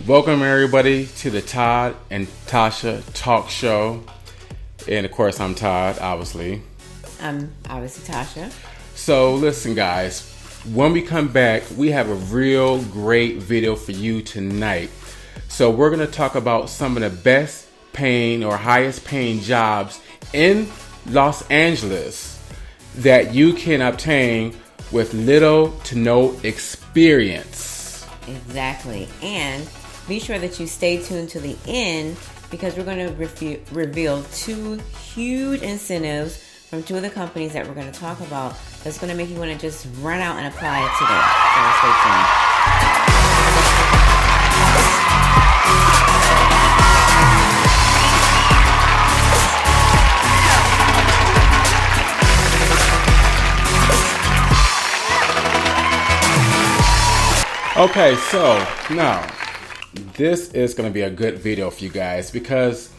Welcome everybody to the Todd and Tasha Talk Show. And of course I'm Todd, obviously. I'm obviously Tasha. So listen guys, when we come back, we have a real great video for you tonight. So we're going to talk about some of the best paying or highest paying jobs in Los Angeles that you can obtain with little to no experience. Exactly. And be sure that you stay tuned to the end because we're going to reveal two huge incentives from two of the companies that we're going to talk about that's going to make you want to just run out and apply it today. So stay tuned. Okay, so now this is going to be a good video for you guys because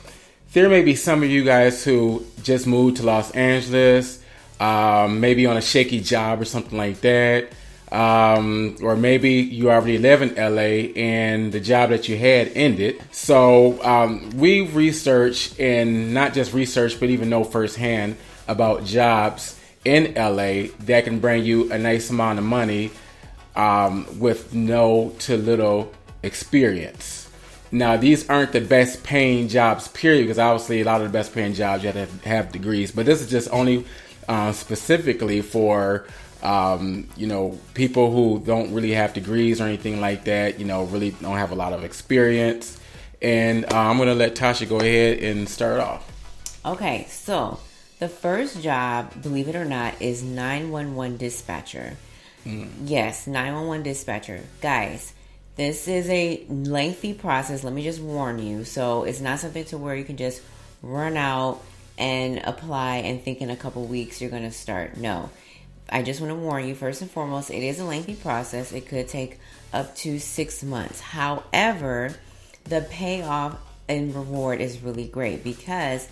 there may be some of you guys who just moved to Los Angeles, maybe on a shaky job or something like that, or maybe you already live in LA and the job that you had ended. So we've researched, and not just researched, but even know firsthand about jobs in LA that can bring you a nice amount of money with no to little experience. Now, these aren't the best paying jobs, period, because obviously a lot of the best paying jobs you have to have degrees, but this is just only specifically for people who don't really have degrees or anything like that, really don't have a lot of experience. And I'm going to let Tasha go ahead and start off. Okay, so the first job, believe it or not, is 911 dispatcher. Yes, 911 dispatcher. Guys, this is a lengthy process. Let me just warn you. So it's not something to where you can just run out and apply and think in a couple weeks you're going to start. No. I just want to warn you, first and foremost, it is a lengthy process. It could take up to 6 months. However, the payoff and reward is really great because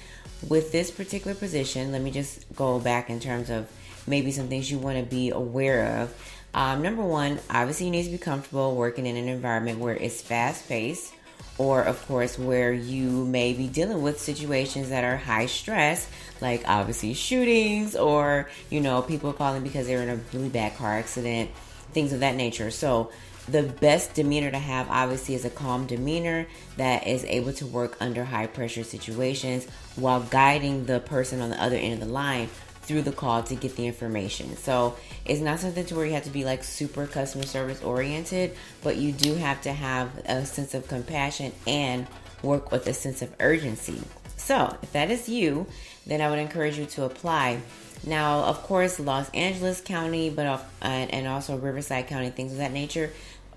with this particular position, let me just go back in terms of maybe some things you want to be aware of. Number one, obviously you need to be comfortable working in an environment where it's fast-paced, or of course where you may be dealing with situations that are high stress, like obviously shootings or, people calling because they're in a really bad car accident, things of that nature. So the best demeanor to have obviously is a calm demeanor that is able to work under high pressure situations while guiding the person on the other end of the line through the call to get the information. So it's not something to where you have to be like super customer service oriented, but you do have to have a sense of compassion and work with a sense of urgency. So if that is you, then I would encourage you to apply. Now, of course, Los Angeles County, and also Riverside County, things of that nature,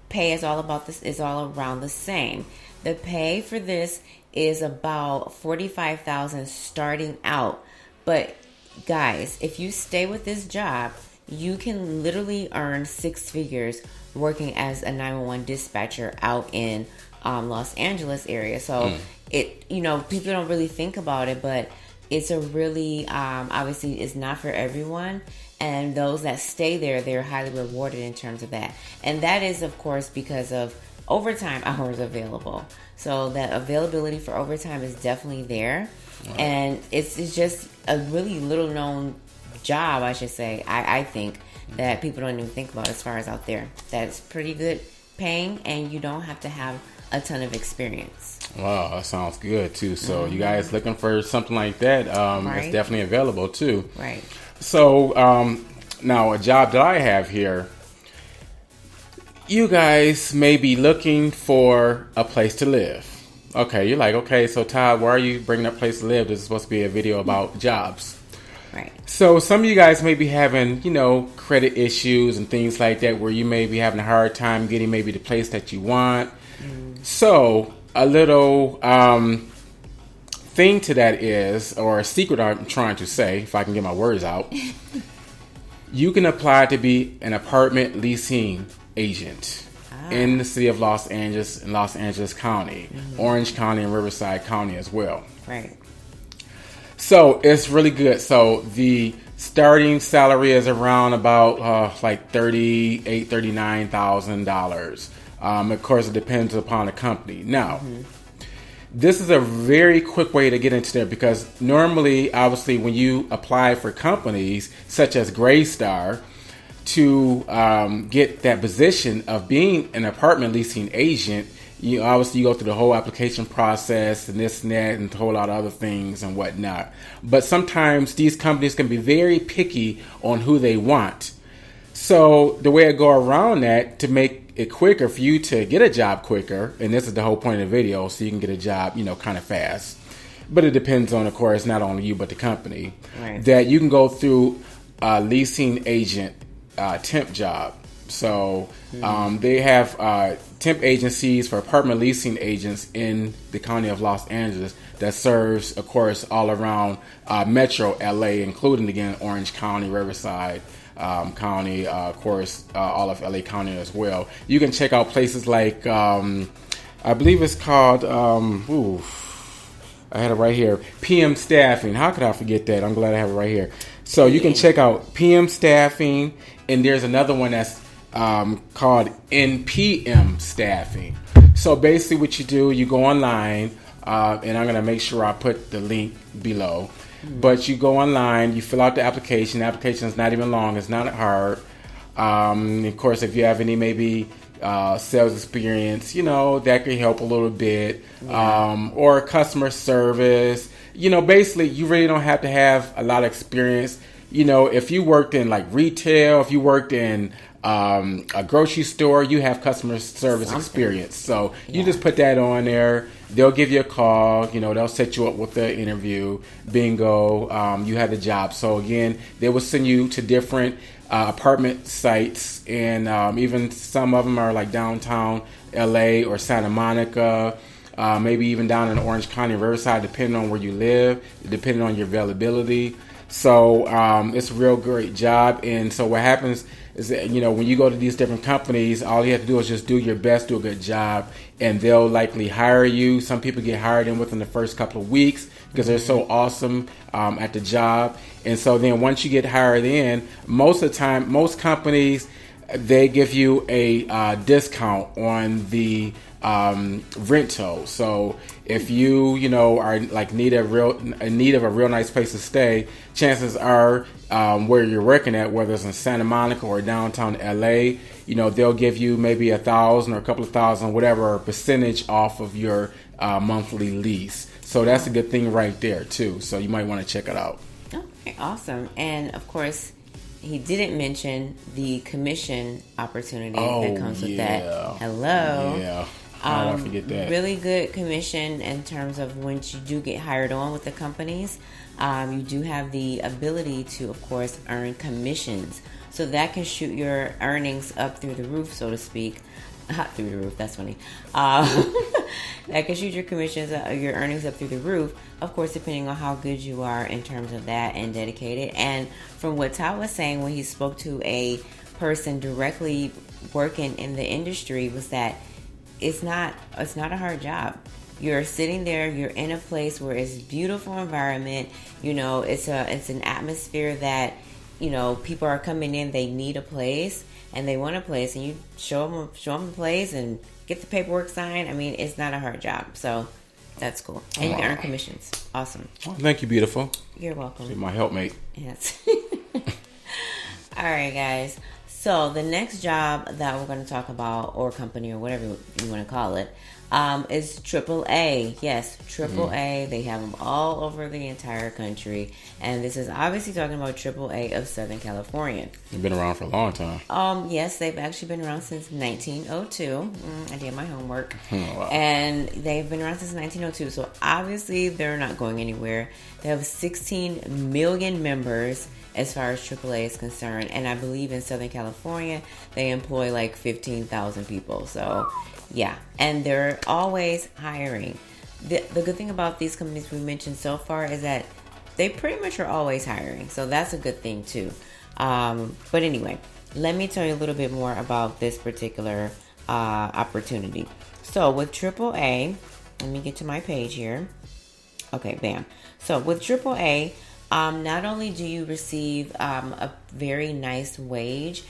pay is all about this, is all around the same. The pay for this is about $45,000 starting out, but guys, if you stay with this job, you can literally earn 6 figures working as a 911 dispatcher out in Los Angeles area. So people don't really think about it, but it's a really, obviously it's not for everyone. And those that stay there, they're highly rewarded in terms of that. And that is, of course, because of overtime hours available. So that availability for overtime is definitely there. Right. And it's just a really little known job, I should say, I think, that people don't even think about as far as out there. That's pretty good paying, and you don't have to have a ton of experience. Wow, that sounds good too. So you guys looking for something like that, right. It's definitely available too. Right. So now a job that I have here, you guys may be looking for a place to live. Okay, you're like, okay, so Todd, why are you bringing up place to live? This is supposed to be a video about jobs. Right. So some of you guys may be having, credit issues and things like that where you may be having a hard time getting maybe the place that you want. So a little thing to that is, or a secret I'm trying to say, if I can get my words out, you can apply to be an apartment leasing agent in the city of Los Angeles and Los Angeles County, Orange County, and Riverside County as well. Right. So it's really good. So the starting salary is around about like $38,000, $39,000. Of course, it depends upon the company. Now, this is a very quick way to get into there because normally, obviously, when you apply for companies such as Greystar to get that position of being an apartment leasing agent, you obviously you go through the whole application process and this and that and a whole lot of other things and whatnot. But sometimes these companies can be very picky on who they want. So the way I go around that to make it quicker for you to get a job quicker, and this is the whole point of the video, so you can get a job, kind of fast. But it depends on, of course, not only you but the company. Right. That you can go through a leasing agent temp job. So they have temp agencies for apartment leasing agents in the county of Los Angeles that serves, of course, all around Metro LA, including, again, Orange County, Riverside County, of course, all of LA County as well. You can check out places like, I believe it's called, I had it right here, PM Staffing. How could I forget that? I'm glad I have it right here. So you can check out PM Staffing, and there's another one that's called NPM Staffing. So basically what you do, you go online, and I'm going to make sure I put the link below. But you go online, you fill out the application. The application is not even long. It's not hard. Of course, if you have any maybe sales experience, that could help a little bit. Yeah. Or customer service. Basically, you really don't have to have a lot of experience. If you worked in like retail, if you worked in a grocery store, you have customer service experience. So you just put that on there. They'll give you a call. They'll set you up with the interview. Bingo. You had the job. So again, they will send you to different apartment sites, and even some of them are like downtown LA or Santa Monica. Maybe even down in Orange County, Riverside, depending on where you live, depending on your availability. So it's a real great job. And so what happens is that, when you go to these different companies, all you have to do is just do your best, do a good job, and they'll likely hire you. Some people get hired in within the first couple of weeks because they're so awesome at the job. And so then once you get hired in, most of the time, most companies, they give you a discount on the rental. So if you are like in need of a real nice place to stay, chances are where you're working at, whether it's in Santa Monica or downtown LA, they'll give you maybe $1,000 or a couple of thousand, whatever percentage off of your monthly lease. So that's a good thing right there too. So you might want to check it out. Okay, awesome. And of course, he didn't mention the commission opportunity that comes with that. Hello. Yeah. How did I forget that? Really good commission in terms of once you do get hired on with the companies. You do have the ability to, of course, earn commissions. So that can shoot your earnings up through the roof, so to speak. Not through the roof, that's funny. That can shoot your commissions, your earnings up through the roof. Of course, depending on how good you are in terms of that and dedicated. And from what Todd was saying when he spoke to a person directly working in the industry, was that it's not a hard job. You're sitting there, you're in a place where it's a beautiful environment. It's an atmosphere that, people are coming in, they need a place and they want a place, and you show them the place and get the paperwork signed. I mean, it's not a hard job. So that's cool. And you can earn commissions. Awesome. Well, thank you, beautiful. You're welcome. You're my helpmate. Yes. All right, guys. So the next job that we're going to talk about, or company, or whatever you want to call it, is AAA. Yes, AAA. They have them all over the entire country. And this is obviously talking about AAA of Southern California. They've been around for a long time. Yes, they've actually been around since 1902. I did my homework. Wow. And they've been around since 1902. So obviously they're not going anywhere. They have 16 million members as far as AAA is concerned. And I believe in Southern California, they employ like 15,000 people. So, yeah. And they're always hiring. The good thing about these companies we mentioned so far is that they pretty much are always hiring. So that's a good thing too. But anyway, let me tell you a little bit more about this particular opportunity. So with AAA, let me get to my page here. Okay, bam. So with AAA, not only do you receive a very nice wage,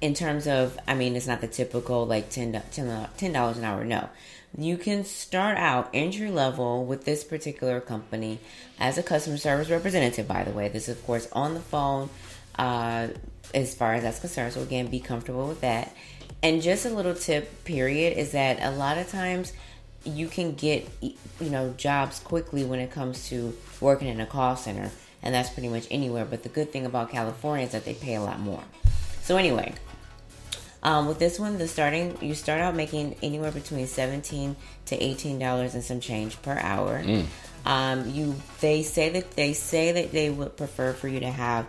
in terms of, I mean, it's not the typical like $10 an hour. No, you can start out entry level with this particular company as a customer service representative. By the way, this is of course on the phone, as far as that's concerned. So again, be comfortable with that. And just a little tip, period, is that a lot of times you can get, jobs quickly when it comes to working in a call center, and that's pretty much anywhere. But the good thing about California is that they pay a lot more. So anyway, with this one, you start out making anywhere between $17 to $18 and some change per hour. They say that they would prefer for you to have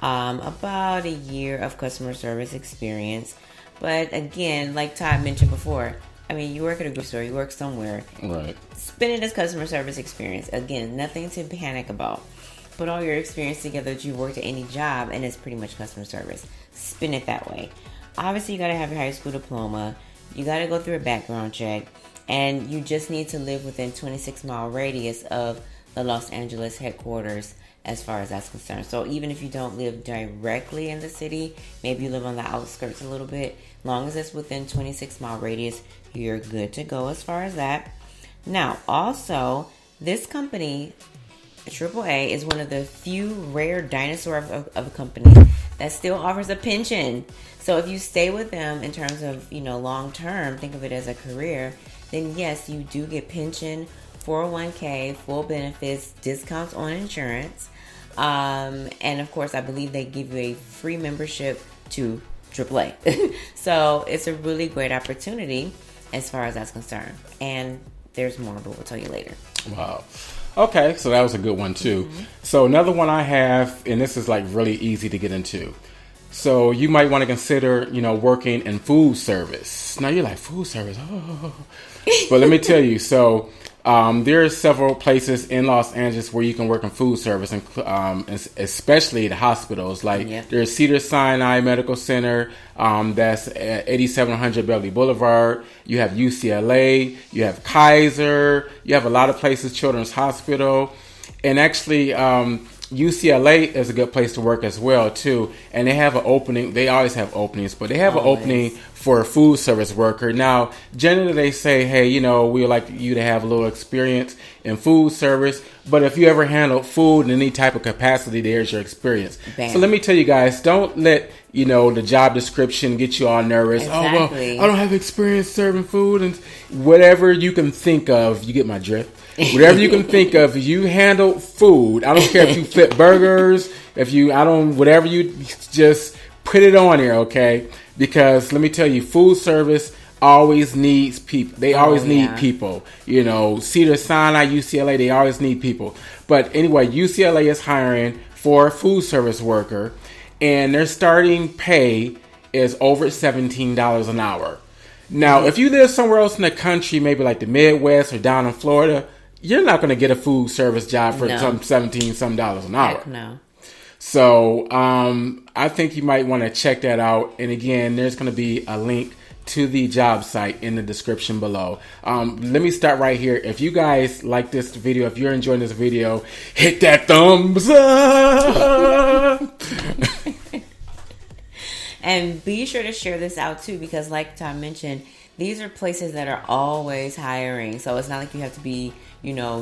about a year of customer service experience. But again, like Todd mentioned before, I mean, you work at a grocery store, you work somewhere. Right. Spin it as customer service experience. Again, nothing to panic about. Put all your experience together that you worked at any job, and it's pretty much customer service. Spin it that way. Obviously, you got to have your high school diploma. You got to go through a background check. And you just need to live within 26-mile radius of the Los Angeles headquarters as far as that's concerned. So even if you don't live directly in the city, maybe you live on the outskirts a little bit, long as it's within 26-mile radius, you're good to go as far as that. Now, also, this company, AAA, is one of the few rare dinosaur of a company that still offers a pension. So if you stay with them in terms of, long term, think of it as a career, then yes, you do get pension, 401k, full benefits, discounts on insurance. And of course, I believe they give you a free membership to AAA. So it's a really great opportunity as far as that's concerned. And there's more, but we'll tell you later. Wow. Okay, so that was a good one too. So another one I have, and this is like really easy to get into. So you might want to consider, working in food service. Now you're like, food service? Oh. But let me tell you, so there are several places in Los Angeles where you can work in food service, and especially the hospitals. Like there's Cedars-Sinai Medical Center, that's at 8700 Beverly Boulevard. You have UCLA, you have Kaiser, you have a lot of places, Children's Hospital, and actually UCLA is a good place to work as well too. And they have an opening. They always have openings, but they have an opening for a food service worker. Now, generally they say, hey, we would like you to have a little experience in food service. But if you ever handle food in any type of capacity, there's your experience. Bam. So let me tell you guys, don't let the job description get you all nervous. Exactly. Oh, well, I don't have experience serving food, and whatever you can think of, you get my drift. Whatever you can think of, you handle food. I don't care if you flip burgers, whatever, you just put it on there, okay? Because let me tell you, food service always needs people. They always need people. Cedars-Sinai, UCLA, they always need people. But anyway, UCLA is hiring for a food service worker, and their starting pay is over $17 an hour. Now, if you live somewhere else in the country, maybe like the Midwest or down in Florida, you're not going to get a food service job for some $17 an hour. Heck no. So I think you might want to check that out. And again, there's going to be a link to the job site in the description below. Let me start right here. If you guys like this video, if you're enjoying this video, hit that thumbs up. And be sure to share this out too, because like Tom mentioned, these are places that are always hiring. So it's not like you have to be,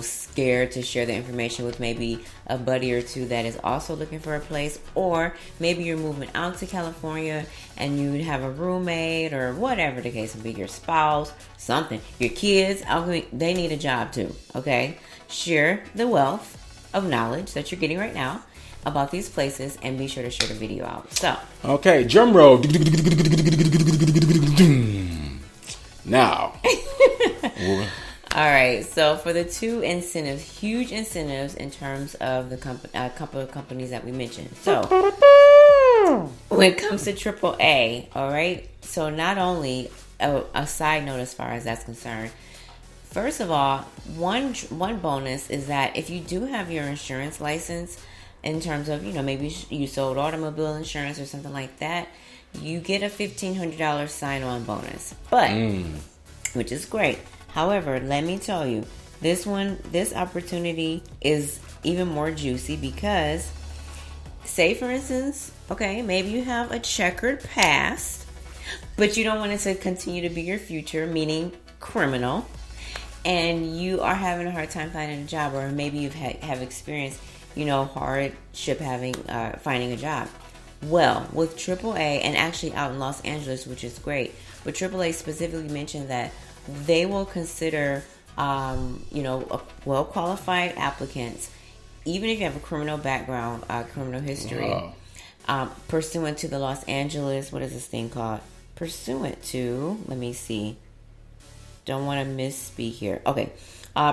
scared to share the information with maybe a buddy or two that is also looking for a place. Or maybe you're moving out to California and you'd have a roommate or whatever the case would be, your spouse, something. Your kids, they need a job too, okay? Share the wealth of knowledge that you're getting right now about these places, and be sure to share the video out. So, okay, drum roll. Now. All right, so for the two incentives, huge incentives in terms of the couple of companies that we mentioned. So, when it comes to AAA, all right, so not only a side note as far as that's concerned, first of all, one bonus is that if you do have your insurance license, in terms of, maybe you sold automobile insurance or something like that, you get a $1,500 sign-on bonus. But, which is great. However, let me tell you, this opportunity is even more juicy because say for instance, okay, maybe you have a checkered past, but you don't want it to continue to be your future, meaning criminal, and you are having a hard time finding a job, or maybe you've have experienced, hardship finding a job. Well, with AAA, and actually out in Los Angeles, which is great, but AAA specifically mentioned that they will consider, well-qualified applicants, even if you have a criminal background, criminal history, pursuant to the Los Angeles, what is this thing called? Pursuant to, let me see. Don't want to misspeak here. Okay.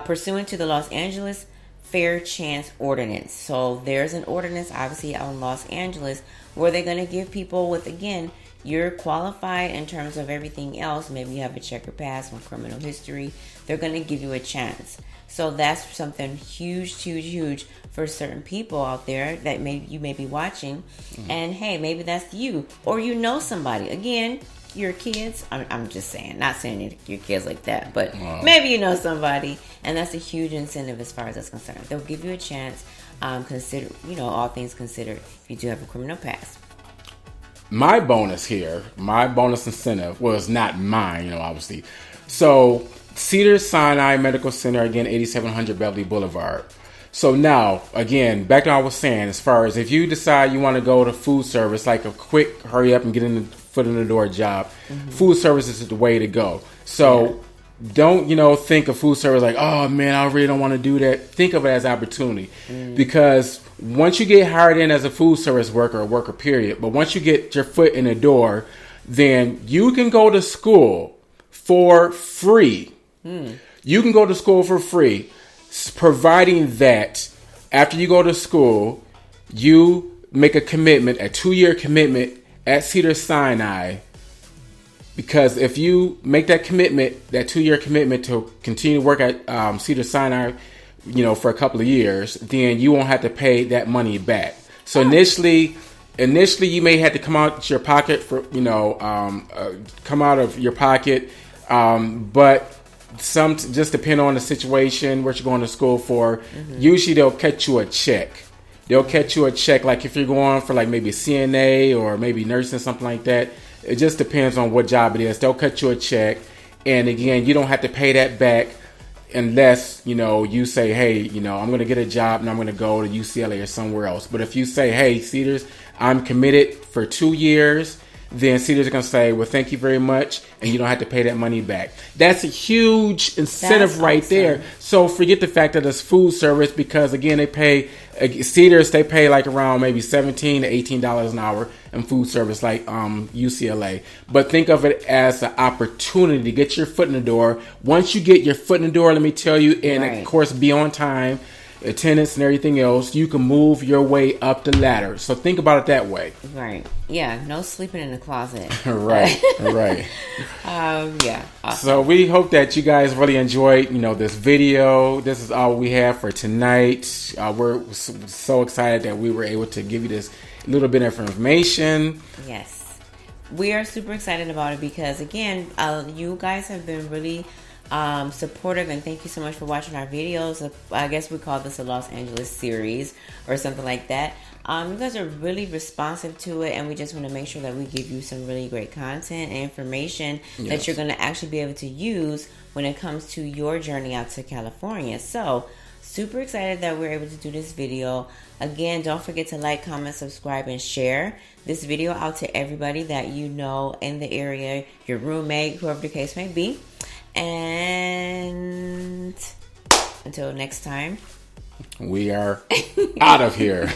Pursuant to the Los Angeles Fair Chance Ordinance. So there's an ordinance, obviously, out in Los Angeles where they're going to give people with, again, you're qualified in terms of everything else. Maybe you have a checkered past, some criminal history. They're going to give you a chance. So that's something huge for certain people out there that you may be watching. Mm-hmm. And hey, maybe that's you, or somebody. Again, your kids. I'm just saying, not saying your kids like that, but maybe somebody, and that's a huge incentive as far as that's concerned. They'll give you a chance. Consider, all things considered, if you do have a criminal past. My bonus incentive was not mine, obviously. So Cedars-Sinai Medical Center, again, 8700 Beverly Boulevard. So now, again, back to what I was saying, as far as if you decide you want to go to food service, like a quick hurry up and get foot in the door job, food service is the way to go. So don't, think of food service like, oh man, I really don't want to do that. Think of it as opportunity. Because once you get hired in as a food service worker, period, but once you get your foot in the door, then you can go to school for free. You can go to school for free, providing that after you go to school, you make a 2-year commitment at Cedars-Sinai. Because if you make that commitment, that 2-year commitment to continue to work at Cedars-Sinai, for a couple of years, then you won't have to pay that money back. So initially you may have to come out your pocket but some just depend on the situation, what you're going to school for. Usually they'll cut you a check. Like if you're going for like maybe CNA or maybe nursing, something like that. It just depends on what job it is. They'll cut you a check. And again, you don't have to pay that back unless, you say, hey, I'm going to get a job and I'm going to go to UCLA or somewhere else. But if you say, hey, Cedars, I'm committed for 2 years, then Cedars are going to say, well, thank you very much, and you don't have to pay that money back. That's a huge incentive right there. So forget the fact that it's food service, because, again, they pay like around maybe $17 to $18 an hour in food service, like UCLA. But think of it as an opportunity to get your foot in the door. Once you get your foot in the door, let me tell you, and of course be on time, attendance and everything else, you can move your way up the ladder. So think about it that way. Right. Yeah. No sleeping in the closet. Right. Yeah. Awesome. So we hope that you guys really enjoyed, this video. This is all we have for tonight. We're so excited that we were able to give you this little bit of information. Yes. We are super excited about it because, again, you guys have been really supportive, and thank you so much for watching our videos. I guess we call this a Los Angeles series or something like that. You guys are really responsive to it, and we just want to make sure that we give you some really great content and information that you're going to actually be able to use when it comes to your journey out to California. So super excited that we're able to do this video. Again, don't forget to like, comment, subscribe, and share this video out to everybody that you know in the area, your roommate, whoever the case may be. And until next time, we are out of here.